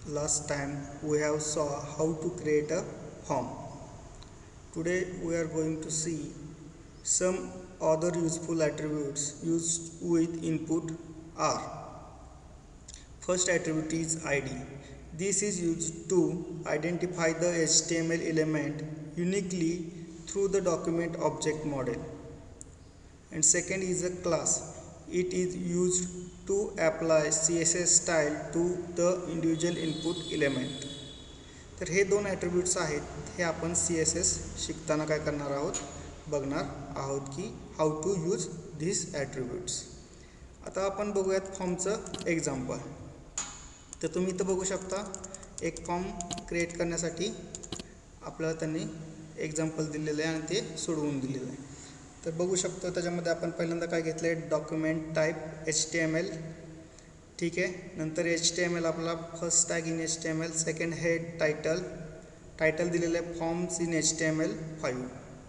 Last time we have saw how to create a form. Today we are going to see some other useful attributes used with input R. First attribute is ID. This is used to identify the HTML element uniquely through the document object model. And second is a class. It is used to apply CSS style to the individual input element. तर हे दोन attributes आहेत, हे आपण CSS शिकताना काय करणार आहोत, बघणार आहोत की how to use these attributes. आता आपण बघूयात फॉर्मचं एक्झाम्पल. तर तुम्ही इथं बघू शकता एक फॉर्म क्रिएट करण्यासाठी आपल्याला त्यांनी एक्झाम्पल दिलेलं आहे आणि ते सोडवून दिलेलं आहे. तर बघू शकतो त्याच्यामध्ये आपण पहिल्यांदा काय घेतलं आहे, डॉक्युमेंट टाईप HTML. ठीक आहे, नंतर HTML आपला first tag in HTML, second head title दिलेलं आहे forms in HTML5,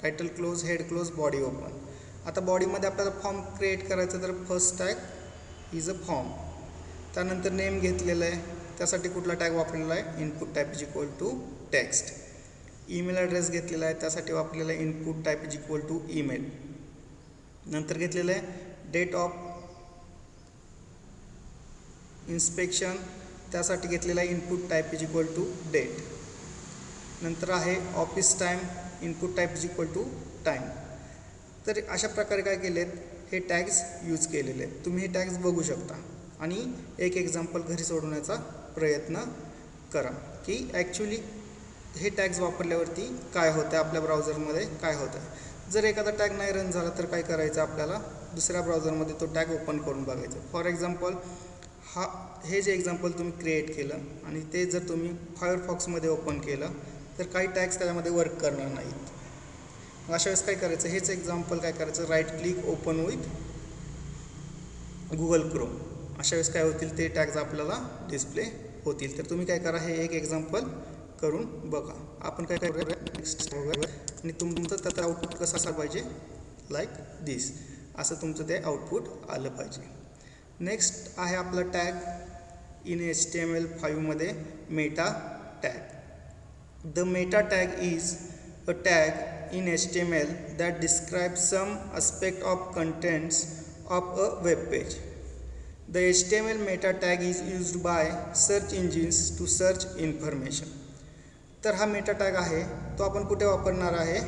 title close, head close, body open. आता बॉडीमध्ये आपल्याला फॉर्म क्रिएट करायचं तर first tag is a form. त्यानंतर नेम घेतलेलं आहे, त्यासाठी कुठला टॅग वापरलेला आहे, input type is equal to text. Email address घेतलेला आहे, त्यासाठी वापरलेला आहे input type is equal to email. नंतर घेतलेलं आहे डेट ऑफ इन्स्पेक्शन, त्यासाठी घेतलेला आहे input type is equal to date. नंतर आहे office time, input type is equal to time. तर अशा प्रकारे काय केलेत, हे टॅग्स यूज केलेले आहेत. तुम्ही हे टॅग्स बघू शकता आणि एक एक्झाम्पल घरी सोडवण्याचा प्रयत्न करा की ॲक्च्युली हे टॅग्स वापरल्यावरती काय होतं, आपल्या ब्राउझरमध्ये काय होतं. जर एखादा टॅग नाही रन झाला तर काय करायचं, आपल्याला दुसऱ्या ब्राउझरमध्ये तो टॅग ओपन करून बघायचं. फॉर एक्झाम्पल हे जे एक्झाम्पल तुम्ही क्रिएट केलं आणि ते जर तुम्ही फायरफॉक्समध्ये ओपन केलं तर काही टॅग्स त्याच्यामध्ये वर्क करणार नाहीत. अशा वेळेस काय करायचं, हेच एक्झाम्पल काय करायचं, right click open with Google Chrome. अशा वेळेस काय होतील, ते टॅग्स आपल्याला डिस्प्ले होतील. तर तुम्ही काय करा, हे एक एक्झाम्पल करून बघा. आपण काय करूया, नेक्स्ट बघूया आणि तुमचं त्याचं आउटपुट कसं असं पाहिजे, लाईक दिस, असं तुमचं ते आउटपुट आलं पाहिजे. नेक्स्ट आहे आपला टॅग इन HTML5मध्ये meta tag. The meta tag is a tag in HTML that describe some aspect of contents of a web page. The HTML meta tag is used by search engines to search information. तर हा Meta tag आहे तो आपण कुठे वापरणार आहे,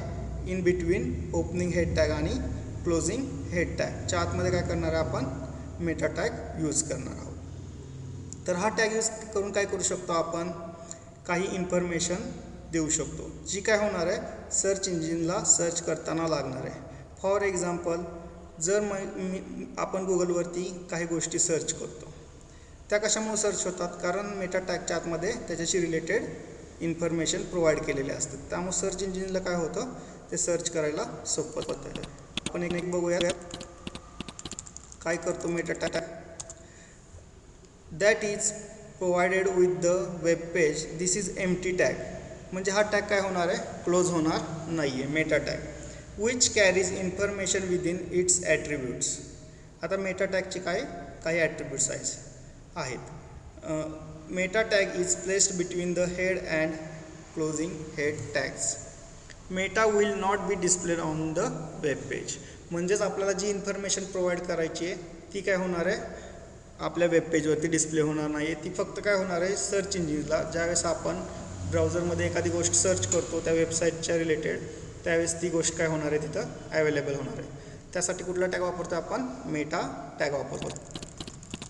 in between opening head tag आणि closing head टॅगच्या आतमध्ये काय करणार आहे, आपण मेटा टॅग यूज करणार आहोत. तर हा टॅग यूज करून काय करू शकतो, आपण काही इन्फॉर्मेशन देऊ शकतो जी काय होणार आहे, सर्च इंजिनला सर्च करताना लागणार आहे. फॉर एक्झाम्पल, जर आपण गुगलवरती काही गोष्टी सर्च करतो, त्या कशामुळे सर्च होतात, कारण मेटा टॅगच्या आतमध्ये त्याच्याशी रिलेटेड इन्फॉर्मेशन प्रोव्हाइड केलेले असतात. त्यामुळे सर्च इंजिनला काय होतं, ते सर्च करायला सोपं होतं. आपण एक बघूया काय करतो Meta tag. That is provided with the web page. This is empty tag. म्हणजे हा टॅग काय होणार आहे, क्लोज होणार नाही आहे. Meta tag which carries information within it's attributes. आता मेटा टॅगचे काही ॲट्रिब्यूट्स आहेत. Meta tag is placed between the head and closing head tags. Meta will not be displayed on the web page. म्हणजेच आपल्याला जी information provide करायची आहे ती काय होणार आहे, आपल्या वेब पेजवरती डिस्प्ले होणार नाही आहे. ती फक्त काय होणार आहे, सर्च इंजिनला ज्यावेळेस आपण ब्राउझरमध्ये एखादी गोष्ट सर्च करतो त्या वेबसाईटच्या रिलेटेड, त्यावेळेस ती गोष्ट काय होणार आहे, तिथं अवेलेबल होणार आहे. त्यासाठी कुठला टॅग वापरतो, आपण मेटा टॅग वापरतो.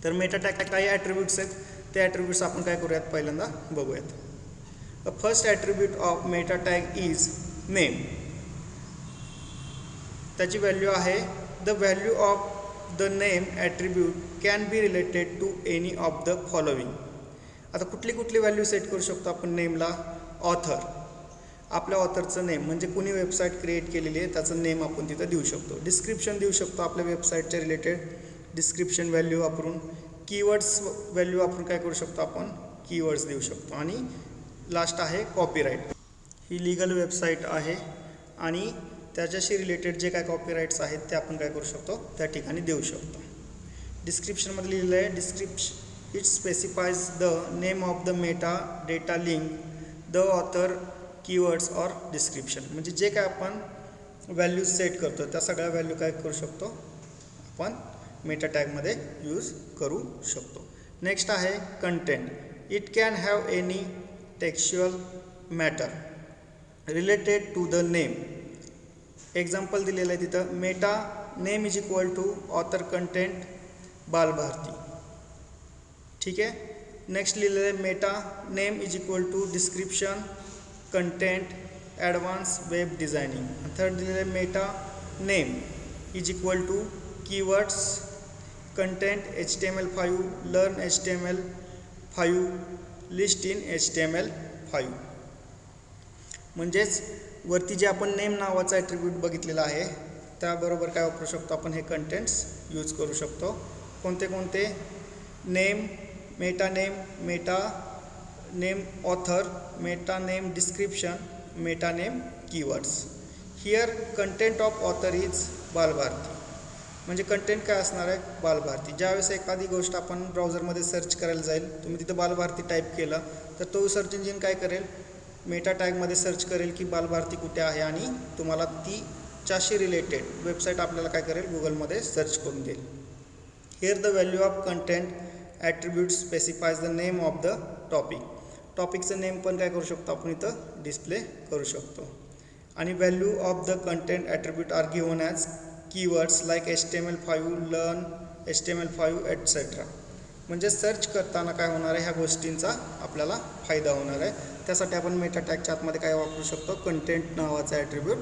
तर मेटा टॅग काही ॲट्रिब्यूट्स आहेत, ते ॲट्रिब्यूट्स आपण काय करूयात, पहिल्यांदा बघूयात. The first attribute of meta tag is name. त्याची व्हॅल्यू आहे, the value of the name attribute can be related to any of the following. आता कुठली व्हॅल्यू सेट करू शकतो आपण नेमला, ऑथर, आपल्या ऑथरचं नेम म्हणजे कुणी वेबसाईट क्रिएट केलेली आहे त्याचं नेम आपण तिथं देऊ शकतो. डिस्क्रिप्शन देऊ शकतो, आपल्या वेबसाईटच्या रिलेटेड डिस्क्रिप्शन व्हॅल्यू वापरून. कीवर्ड्स व्हॅल्यू वापरून काय करू शकतो, आपण कीवर्ड्स देऊ शकतो. आणि लास्ट आहे कॉपीराईट. ही लीगल वेबसाईट आहे आणि त्याच्याशी रिलेटेड जे काय कॉपीराईट्स आहेत ते आपण काय करू शकतो, त्या ठिकाणी देऊ शकतो. डिस्क्रिप्शनमध्ये लिहिलेलं आहे, It specifies the name of the metadata link, the author, keywords or description. म्हणजे जे काय आपण व्हॅल्यू सेट करतो त्या सगळ्या व्हॅल्यू काय करू शकतो आपण मेटा टॅगमध्ये यूज करू शकतो. नेक्स्ट आहे content. It can have any textual matter related to the name. Example दिलेलं आहे तिथं, meta name is equal to author content Balbharati. ठीक आहे. नेक्स्ट लिहिलेलं आहे meta name is equal to description content advance web designing. Third दिलेलं आहे meta name is equal to keywords content HTML5 learn HTML5 list in HTML5. म्हणजेच वरती जे आपण नेम नावाचा ॲट्रिब्यूट बघितलेला आहे त्याबरोबर काय वापरू शकतो आपण हे कंटेंट्स यूज करू शकतो. कोणते कोणते? Name, Meta name author, Meta name description, Meta name keywords. Here content of author is Balbharati. म्हणजे कंटेंट काय असणार आहे? बालभारती. ज्यावेळेस एखादी गोष्ट आपण ब्राउझरमध्ये सर्च करायला जाईल, तुम्ही तिथं बालभारती टाईप केलं तर तो सर्च इंजिन काय करेल? मेटा टॅगमध्ये सर्च करेल की बालभारती कुठे आहे आणि तुम्हाला तीच्याशी रिलेटेड वेबसाईट आपल्याला काय करेल? गुगलमध्ये सर्च करून देईल. Here the value of content attribute specifies the name of the topic. टॉपिकचं नेम पण काय करू शकतो आपण इथं डिस्प्ले करू शकतो. आणि value of the content attribute are given as keywords like HTML5 learn HTML5 etcetera. म्हणजे सर्च करताना काय होणार आहे? ह्या गोष्टींचा आपल्याला फायदा होणार आहे. त्यासाठी आपण मेटा टॅगच्या आतमध्ये काय वापरू शकतो? कंटेंट नावाचा ॲट्रिब्यूट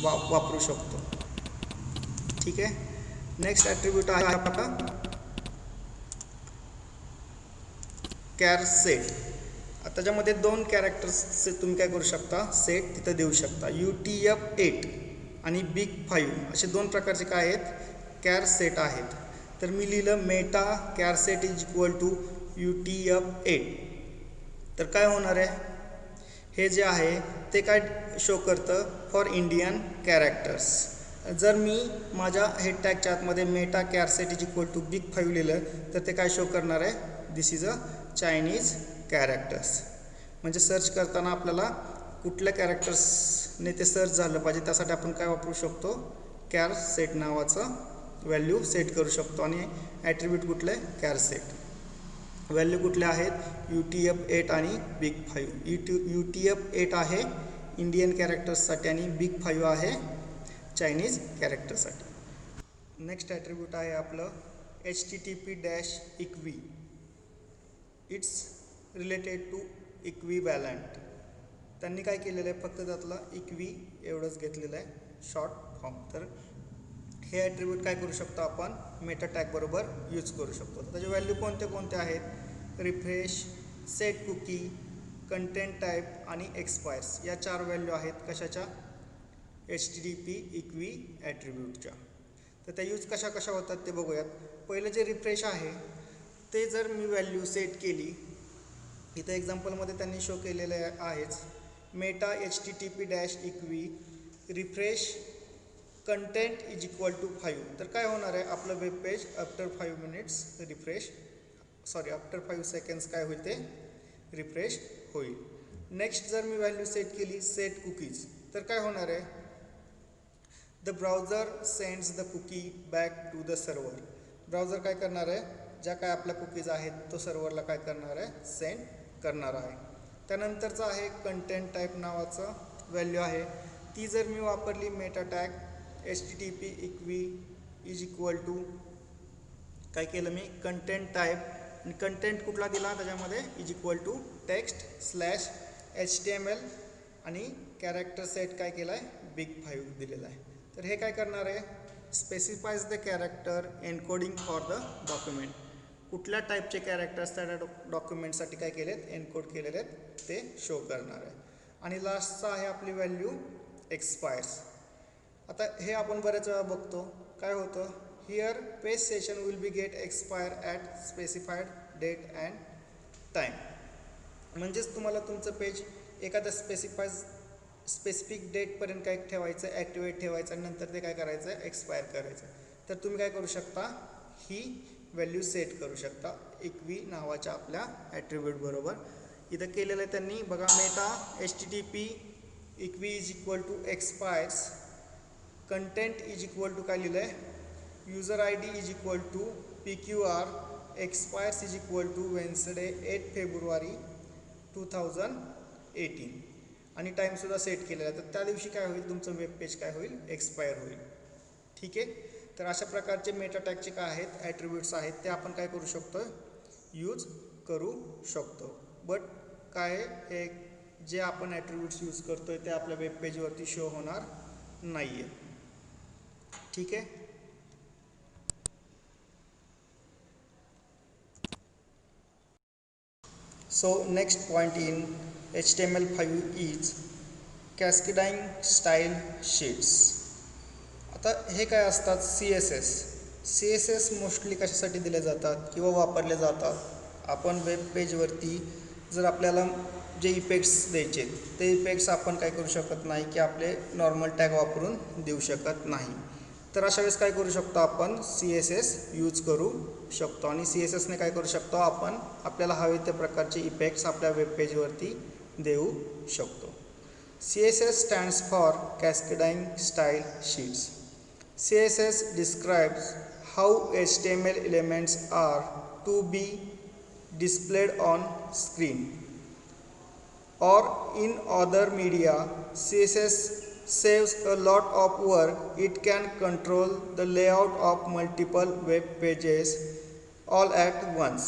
वापरू शकतो. ठीक आहे. नेक्स्ट ॲट्रिब्यूट आहे आपला कॅर सेट. त्याच्यामध्ये 2 कॅरेक्टर्स तुम्ही काय करू शकता? सेट तिथं देऊ शकता. UTF-8 आणि BIG5 असे 2 प्रकारचे काय आहेत? कॅर सेट आहेत. तर मी लिहिलं meta char set is equal to UTF-8. तर काय होणार आहे? हे जे आहे ते काय शो करतं? For Indian characters. जर मी माझ्या हेड टॅगच्या आतमध्ये meta char set is equal to BIG5 लिहिलं तर ते काय शो करणार आहे? This is a Chinese characters. म्हणजे सर्च करताना आपल्याला कुठल्या कॅरेक्टर्सने ते सर्च झालं पाहिजे त्यासाठी आपण काय वापरू शकतो? कॅर सेट नावाचं व्हॅल्यू सेट करू शकतो. आणि ॲट्रिब्यूट कुठले? Care set. व्हॅल्यू कुठल्या आहेत? UTF-8 आणि BIG5. UTF-8 आहे इंडियन कॅरेक्टर्ससाठी आणि BIG5 आहे चायनीज कॅरेक्टरसाठी. नेक्स्ट ॲट्रिब्यूट आहे आपलं HTTP-equi. It's related to equivalent. त्यांनी काय केलेलं आहे? फक्त त्यातला इक्वी एवढंच घेतलेलं आहे शॉर्ट फॉर्म. तर हे ॲट्रिब्यूट काय करू शकतो आपण? मेटा टॅग बरोबर यूज करू शकतो. त्याचे व्हॅल्यू कोणते कोणते आहेत? Refresh, set cookie, content type आणि एक्सपायर्स. या 4 व्हॅल्यू आहेत कशाच्या? HTTP-equi ॲट्रिब्यूटच्या. तर त्या यूज कशा कशा होतात ते बघूयात. पहिलं जे रिफ्रेश आहे ते जर मी व्हॅल्यू सेट केली, इथं एक्झाम्पलमध्ये त्यांनी शो केलेलं आहेच. Meta HTTP-equi refresh content is equal to 5. तर काय होणार आहे? आपलं web page after 5 minutes refresh after 5 seconds काय होईल? ते रिफ्रेश होईल. नेक्स्ट जर मी व्हॅल्यू सेट केली सेट कुकीज तर काय होणार आहे? The browser sends the cookie back to the server. Browser काय करणार आहे? ज्या काय आपल्या कुकीज आहेत तो सर्व्हरला काय करणार आहे? सेंड करणार आहे. त्यानंतरचं आहे कंटेंट टाईप नावाचं व्हॅल्यू आहे. ती जर मी वापरली meta tag HTTP-equi is equal to काय केलं मी? Content type. आणि कंटेंट कुठला दिला? त्याच्यामध्ये is equal to text slash HTML आणि कॅरेक्टर सेट काय केला आहे? BIG5 दिलेला आहे. तर हे काय करणार आहे? Specifies the character encoding for the document. कुठल्या टाईपचे कॅरेक्टर्स त्या डॉक्युमेंटसाठी काय केलेत? एन्कोड केलेले आहेत ते शो करणार आहे. आणि लास्टचा आहे आपली व्हॅल्यू एक्सपायर्स. आता हे आपण बऱ्याच वेळा बघतो काय होतं? Here page session will be get expire at specified date and time. म्हणजेच तुम्हाला तुमचं पेज एखाद्या स्पेसिफिक डेटपर्यंत काय ठेवायचं? ॲक्टिवेट ठेवायचं आणि नंतर ते काय करायचं? एक्सपायर करायचं. तर तुम्ही काय करू शकता? ही व्हॅल्यू सेट करू शकता इक्वी नावाच्या आपल्या ॲट्रिब्यूट बरोबर. इथं केलेलं आहे त्यांनी बघा, meta HTTP equiv is equal to expires, content is equal to काय लिहिलं आहे, user ID is equal to PQR, expires is equal to Wednesday 8 February 2018 आणि टाईमसुद्धा सेट केलेला आहे. तर त्या दिवशी काय होईल, तुमचं वेब पेज काय होईल, एक्सपायर होईल. ठीक आहे. तर अशा प्रकारचे मेटा टॅगचे काय आहेत, ॲट्रिब्यूट्स आहेत, ते आपण काय करू शकतो, यूज करू शकतो. बट काय हे जे आपण ॲट्रिब्यूट्स यूज करतो आहे ते आपल्या वेब पेजवरती शो होणार नाही आहे. ठीक आहे. So next point in HTML5 is cascading style sheets. आता हे काय असतात, CSS मोस्टली कशासाठी दिले जातात किंवा वापरले जातात. आपण वेब पेजवरती जर आपल्याला जे इफेक्ट्स द्यायचे ते इफेक्ट्स आपण काय करू शकत नाही की आपले नॉर्मल टॅग वापरून देऊ शकत नाही. तर अशा वेळेस काय करू शकतो, आपण CSS यूज करू शकतो आणि CSSने काय करू शकतो, आपण आपल्याला हवे त्या प्रकारचे इफेक्ट्स आपल्या वेब पेजवरती देऊ शकतो. CSS stands for Cascading Style Sheets. CSS describes how HTML elements are to be displayed on screen or in other media. CSS saves a lot of work. It can control the layout of multiple web pages all at once.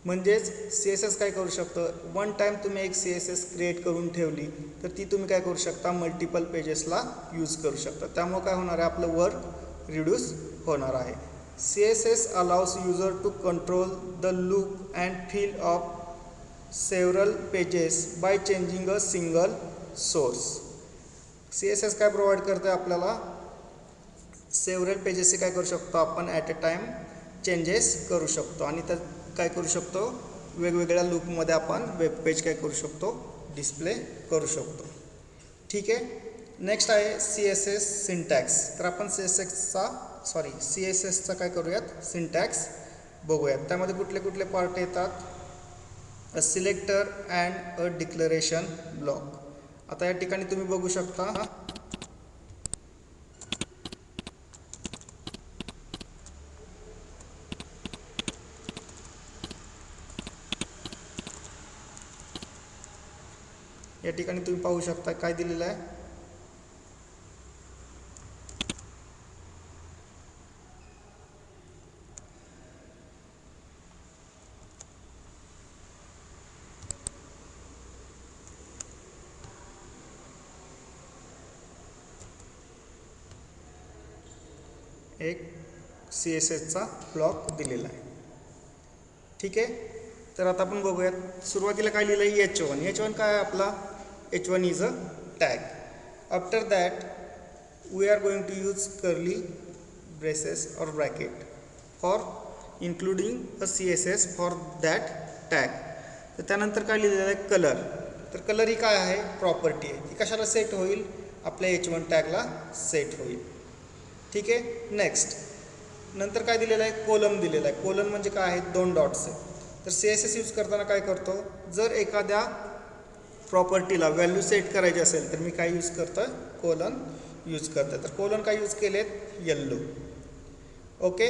म्हणजेच CSS काय करू शकतं, one time तुम्ही एक CSS create करून ठेवली तर ती तुम्ही काय करू शकता, मल्टिपल पेजेसला यूज करू शकता. त्यामुळे काय होणार आहे, आपलं वर्क रिड्यूस होणार आहे. CSS allows user to control the look and feel of several pages by changing a single source. CSS काय प्रोव्हाइड करते आपल्याला, सेव्हरल पेजेसचे काय करू शकतो आपण ॲट अ टाईम चेंजेस करू शकतो आणि त्यात काय करू शकतो, वेगवेगळ्या लुकमध्ये आपण वेब पेज काय करू शकतो, डिस्प्ले करू शकतो. ठीक आहे. नेक्स्ट आहे CSS सिंटॅक्स. तर आपण CSSचा काय करूयात, सिंटॅक्स बघूयात. त्यामध्ये कुठले कुठले पार्ट येतात, a selector and a declaration block. आता या ठिकाणी तुम्ही बघू शकता, या ठिकाणी तुम्ही पाहू शकता काय दिलेलं आहे, एक CSSचा ब्लॉक दिलेला आहे. ठीक आहे. तर आता आपण बघूयात. सुरुवातीला काय लिहिलं आहे, H1 काय आहे आपला, H1 is a tag. After that we are going to use curly braces और bracket for including a CSS for that tag. तर त्यानंतर काय लिहिलेलं आहे, कलर. तर कलर ही काय आहे, प्रॉपर्टी आहे. ती कशाला सेट होईल, आपल्या H1 टॅगला सेट होईल. ठीक आहे. नेक्स्ट नंतर काय दिलेलं आहे, कोलम दिलेला आहे. कोलन म्हणजे काय आहे, 2 डॉट्स आहे. तर CSS यूज करताना काय करतो, जर एखाद्या प्रॉपर्टीला व्हॅल्यू सेट करायची असेल तर मी काय यूज करतो, कोलन यूज करतो. तर कोलन काय यूज केलेत, येल्लो. ओके.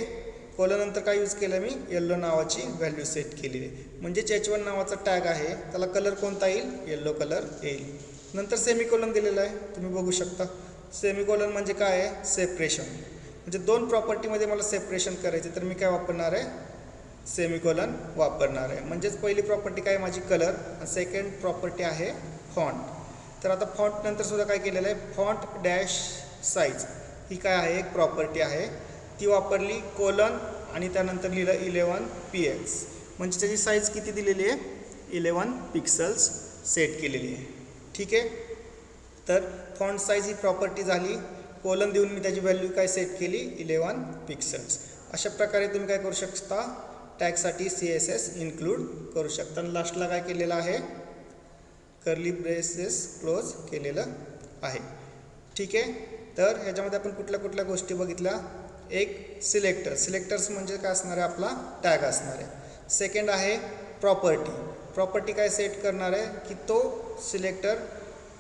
कोलन नंतर काय यूज केलं, मी येल्लो नावाची व्हॅल्यू सेट केलेली आहे. म्हणजेच H1 नावाचा टॅग आहे, त्याला कलर कोणता येईल, येल्लो कलर येईल. नंतर सेमिकोलन दिलेला आहे, तुम्ही बघू शकता. सेमिकोलन म्हणजे काय आहे, सेपरेशन. म्हणजे 2 प्रॉपर्टीमध्ये मला सेपरेशन करायचे तर मी काय वापरणार आहे, सेमिकोलन वापरणार आहे. म्हणजेच पहिली प्रॉपर्टी काय माझी कलर आणि सेकंड प्रॉपर्टी आहे फॉन्ट. तर आता फॉन्ट नंतर सुद्धा काय केलेलं आहे, फॉन्ट डॅश साईज ही काय आहे, एक प्रॉपर्टी आहे, ती वापरली. कोलन आणि त्यानंतर लिहिलं 11 px, म्हणजे त्याची साईज किती दिलेली आहे, 11 पिक्सल्स सेट केलेली आहे. ठीक आहे. तर फॉन्ट साईज ही प्रॉपर्टी झाली. कोलन देऊन मी त्याची व्हॅल्यू काय सेट केली, 11 पिक्सल्स. अशा प्रकारे तुम्ही काय करू शकता, टॅगसाठी CSS इन्क्लूड करू शकता. आणि लास्टला काय केलेलं आहे, कर्ली ब्रेसेस क्लोज केलेलं आहे. ठीक आहे. तर ह्याच्यामध्ये आपण कुठल्या कुठल्या गोष्टी बघितल्या, एक सिलेक्टर्स म्हणजे काय असणार आहे, आपला टॅग असणार आहे. सेकंड आहे प्रॉपर्टी काय सेट करणार आहे की तो सिलेक्टर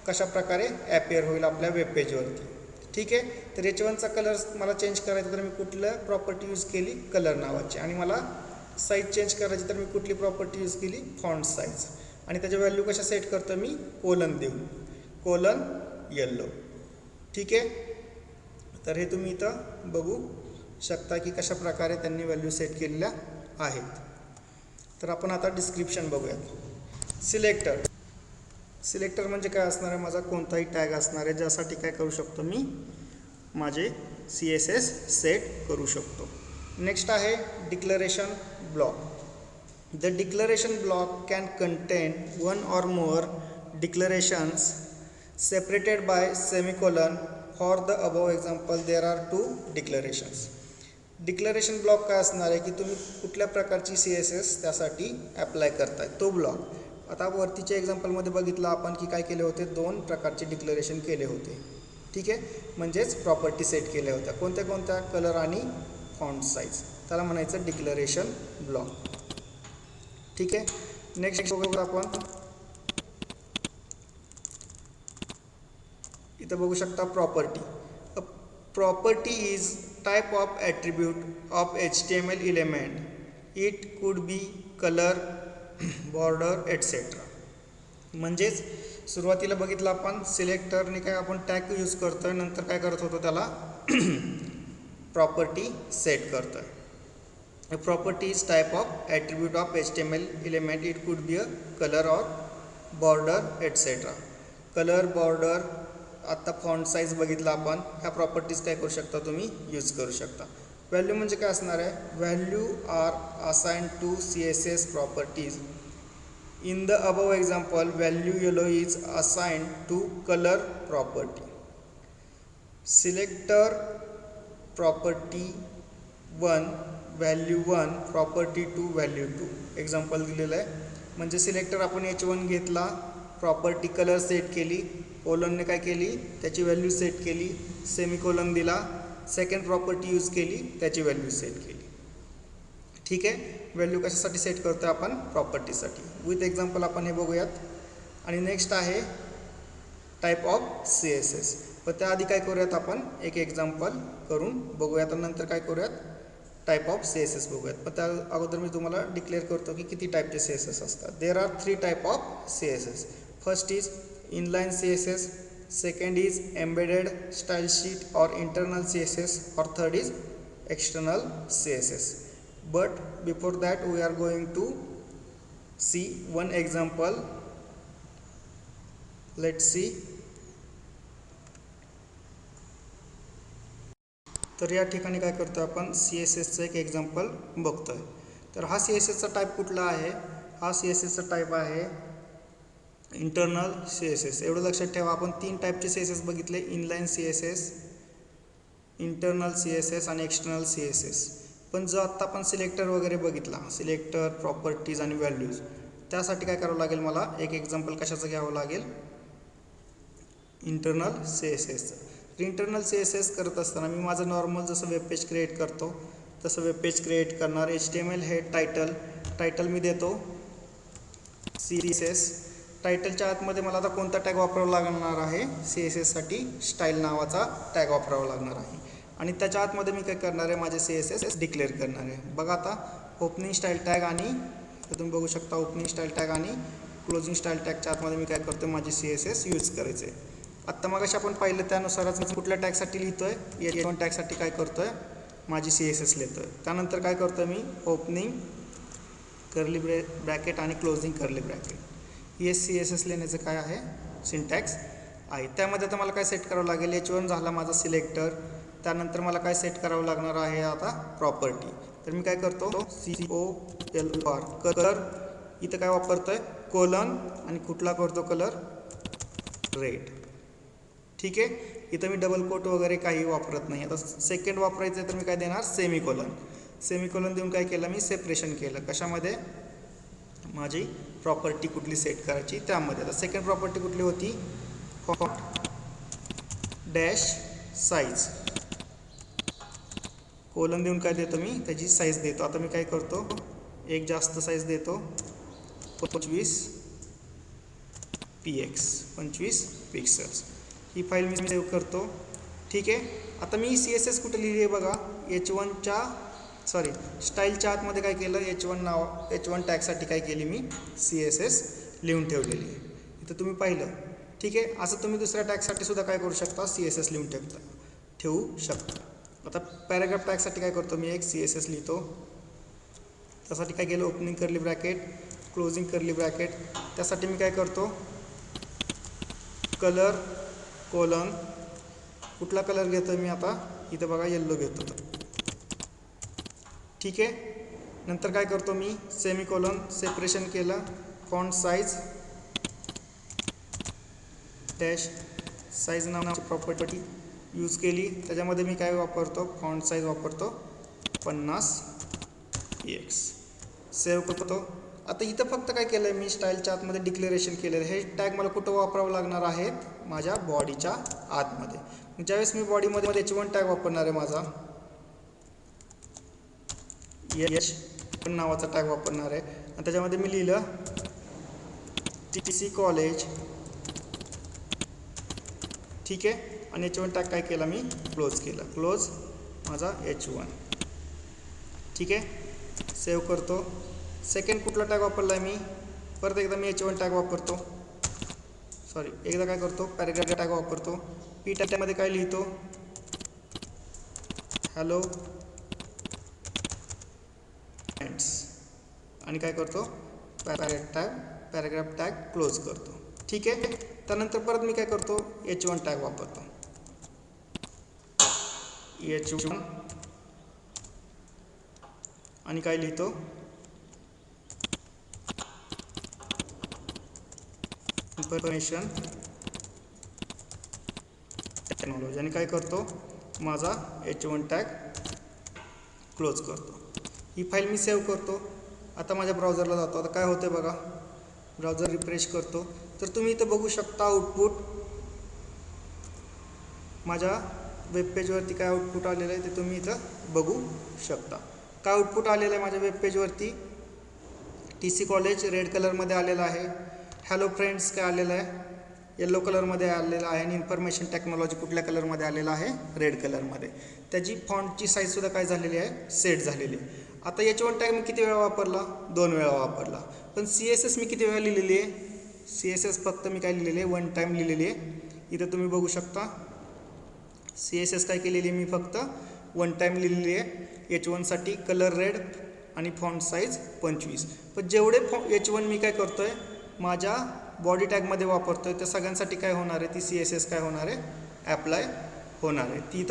कशा प्रकारे ॲपियर होईल आपल्या वेब पेजवरती. ठीक आहे. तर H1चा कलर मला चेंज करायचा तर मी कुठलं प्रॉपर्टी यूज केली, कलर नावाची. आणि मला साईज चेंज करायची तर मी कुठली प्रॉपर्टी यूज केली, फॉन्ट साईज. आणि त्याच्या व्हॅल्यू कशा सेट करतो मी, कोलन देऊन, कोलन येल्लो. ठीक आहे. तर हे तुम्ही इथं बघू शकता की कशा प्रकारे त्यांनी व्हॅल्यू सेट केलेल्या आहेत. तर आपण आता डिस्क्रिप्शन बघूयात. सिलेक्टर म्हणजे काय असणार आहे, माझा कोणताही टॅग असणार आहे ज्यासाठी काय करू शकतो मी, माझे CSS सेट करू शकतो. नेक्स्ट आहे declaration block. The declaration block can contain one or more declarations separated by semicolon. For the above example there are 2 declarations. Declaration block काय असणार आहे की तुम्ही कुठल्या प्रकारची CSS त्यासाठी अप्लाय करताय तो ब्लॉक. आता वरतीच्या एक्झाम्पलमध्ये बघितलं आपण की काय केले होते, 2 प्रकारचे डिक्लरेशन केले होते. ठीक आहे. म्हणजेच प्रॉपर्टी सेट केल्या होत्या. कोणत्या कलर आणि फॉन्ट साईज. त्याला म्हणायचं डिक्लरेशन ब्लॉक. ठीक आहे. नेक्स्ट बघू आपण इथं बघू शकता property. Property is type of attribute of HTML element. It could be colour, border etcetera. म्हणजेच सुरुवातीला बघितलं आपण सिलेक्टरने काय आपण टॅग यूज करतोय, नंतर काय करत होतो त्याला प्रॉपर्टी सेट करतोय. A property is type of attribute of HTML element. It could be a color or border etc. Colour, border, आता फॉन्ट साईज बघितला आपण. ह्या प्रॉपर्टीज काय करू शकता तुम्ही यूज करू शकता. व्हॅल्यू म्हणजे काय असणार आहे, value are assigned to CSS properties. In the above example value yellow is assigned to colour property. Selector property 1 value 1 property 2 value 2. Example दिलेलं आहे. म्हणजे सिलेक्टर आपण H1 घेतला, प्रॉपर्टी कलर सेट केली, कोलनने काय केली त्याची व्हॅल्यू सेट केली, सेमिकोलन दिला, सेकंड प्रॉपर्टी यूज केली, त्याची व्हॅल्यू सेट केली. ठीक आहे. व्हॅल्यू कशासाठी सेट करतो आपण, प्रॉपर्टीसाठी. विथ एक्झाम्पल आपण हे बघूयात. आणि नेक्स्ट आहे टाईप ऑफ CSS. पण त्याआधी काय करूयात आपण एक एक्झाम्पल करून बघूयात आणि नंतर काय करूयात टाईप ऑफ CSS बघूयात. पण त्या अगोदर मी तुम्हाला डिक्लेअर करतो की किती टाईपचे CSS असतात. There are 3 type of CSS. First is inline CSS, second is embedded style sheet or internal CSS, or third is external CSS. But before that we are going to see one example. Let's see. तर या ठिकाणी काय करतो आपण CSSचं एक example बघतोय. तर हा CSSचा टाईप कुठला आहे, हा CSSचा टाईप आहे इंटरनल CSS. एवढं लक्षात ठेवा. आपण 3 टाईपचे CSS बघितले, इनलाईन CSS, इंटरनल CSS आणि एक्सटर्नल CSS. पण जो आत्ता आपण सिलेक्टर वगैरे बघितला, सिलेक्टर, प्रॉपर्टीज आणि व्हॅल्यूज, त्यासाठी काय करावं लागेल, मला एक एक्झाम्पल कशाचं घ्यावं लागेल, इंटरनल CSSचं. इंटरनल CSS करत असताना मी माझं नॉर्मल जसं वेब पेज क्रिएट करतो तसं वेब पेज क्रिएट करणार. HTML हे टायटल मी देतो CSS. टायटलच्या आतमध्ये मला आता कोणता टॅग वापरावा लागणार आहे, CSSसाठी स्टाईल नावाचा टॅग वापरावा लागणार आहे. आणि त्याच्या आतमध्ये मी काय करणार आहे, माझे CSS डिक्लेअर करणार आहे. बघा आता ओपनिंग स्टाईल टॅग आणि तुम्ही बघू शकता ओपनिंग स्टाईल टॅग आणि क्लोजिंग स्टाईल टॅगच्या आतमध्ये मी काय करतो, माझे CSS यूज करायचे. आत्ता मग अशा आपण पाहिलं त्यानुसारच मी कुठल्या टॅगसाठी लिहितोय, H1 टॅगसाठी काय करतोय, माझी CSS लिहितोय. त्यानंतर काय करतोय मी ओपनिंग कर्ली ब्रॅकेट आणि क्लोजिंग कर्ली ब्रॅकेट. हे CSS लिहिण्याचं काय आहे, सिंटॅक्स आहे. त्यामध्ये आता मला काय सेट करावं लागेल, H1 झाला माझा सिलेक्टर. त्यानंतर मला काय सेट करावं लागणार आहे आता प्रॉपर्टी. तर मी काय करतो COLR कलर, इथं काय वापरतोय कोलन आणि कुठला करतो कलर रेड. ठीक आहे. इथं मी डबल कोट वगैरे काही वापरत नाही. आता सेकंड वापरायचं आहे तर मी काय देणार, सेमिकोलन देऊन काय केलं मी सेपरेशन केलं. कशामध्ये, माझी प्रॉपर्टी कुठली सेट करायची त्यामध्ये. आता सेकंड प्रॉपर्टी कुठली होती, फॉन्ट डॅश साईज. कोलन देऊन काय देतो मी त्याची साईज देतो. आता मी काय करतो एक जास्त साईज देतो 25 px 25 पिक्सेल्स. ही फाईल मी सेव्ह करतो. ठीक आहे. आता मी CSS कुठे लिहिली आहे बघा H1च्या स्टाईलच्या आतमध्ये काय केलं H1 टॅगसाठी काय केली मी CSS लिहून ठेवलेली आहे. इथं तुम्ही पाहिलं. ठीक आहे. असं तुम्ही दुसऱ्या टॅगसाठी सुद्धा काय करू शकता CSS लिहून ठेवू शकता. आता पॅराग्राफ टॅगसाठी काय करतो मी एक CSS लिहितो. त्यासाठी काय केलं opening curly bracket closing curly bracket. त्यासाठी मी काय करतो कलर कोलन कुठला कलर घेतो मी आता इथं बघा येल्लो घेतो. ठीक आहे. नंतर काय करतो मी सेमीकोलन सेपरेशन केलं फॉन्ट साईज डॅश साईज नावाची प्रॉपर्टी यूज केली. त्याच्यामध्ये मी काय वापरतो फॉन्ट साईज वापरतो 50 px सेव्ह करतो. आता इथं फक्त काय केलं मी स्टाईलच्या आतमध्ये डिक्लेरेशन केलेलं. हे टॅग मला कुठं वापरावं लागणार आहेत माझ्या बॉडीच्या आतमध्ये. ज्यावेळेस मी बॉडीमध्ये H1 टॅग वापरणार आहे माझा H1 नावाचा टॅग वापरणार आहे आणि त्याच्यामध्ये मी लिहिलं TC कॉलेज. ठीक आहे. आणि H1 टॅग काय केला मी क्लोज केला. क्लोज माझा H1. ठीक आहे. सेव्ह करतो. सेकंड कुठला टॅग वापरला आहे मी परत एकदा मी H1 टॅग वापरतो. एकदा काय करतो पॅराग्राफ टॅग वापरतो. P टॅगमध्ये काय लिहितो हॅलो फ्रेंड्स आणि काय करतो पॅराग्राफ टॅग क्लोज करतो. ठीक आहे. त्यानंतर परत मी काय करतो H1 टॅग वापरतो. H1 आणि काय लिहितो इन्फॉर्मेशन टेक्नॉलॉजी आणि काय करतो माझा H1 टॅग क्लोज करतो. ही फाईल मी सेव्ह करतो. आता माझ्या ब्राउझरला जातो. आता काय होते बघा ब्राउझर रिफ्रेश करतो तर तुम्ही इथं बघू शकता आउटपुट माझ्या वेबपेजवरती काय आउटपुट आलेलं आहे ते तुम्ही इथं बघू शकता. काय आउटपुट आलेलं आहे माझ्या वेबपेजवरती TC कॉलेज रेड कलरमध्ये आलेलं आहे. हॅलो फ्रेंड्स काय आलेलं आहे येल्लो कलरमध्ये आलेलं आहे आणि इन्फॉर्मेशन टेक्नॉलॉजी कुठल्या कलरमध्ये आलेलं आहे रेड कलरमध्ये. त्याची फॉन्टची साईजसुद्धा काय झालेली आहे सेट झालेली आहे. आता H1 टॅग मी किती वेळा वापरला 2 वेळा वापरला. पण CSS मी किती वेळा लिहिलेली आहे CSS फक्त मी काय लिहिलेली आहे 1 टाईम लिहिलेली आहे. इथं तुम्ही बघू शकता CSS काय केलेली आहे मी फक्त 1 टाईम लिहिलेली आहे. H1 साठी कलर रेड आणि फॉन्ट साईज 25. पण जेवढे H1 मी काय करतोय माझ्या बॉडी टॅगमध्ये वापरतोय त्या सगळ्यांसाठी काय होणार आहे ती CSS काय होणार आहे ॲप्लाय होणार आहे. ती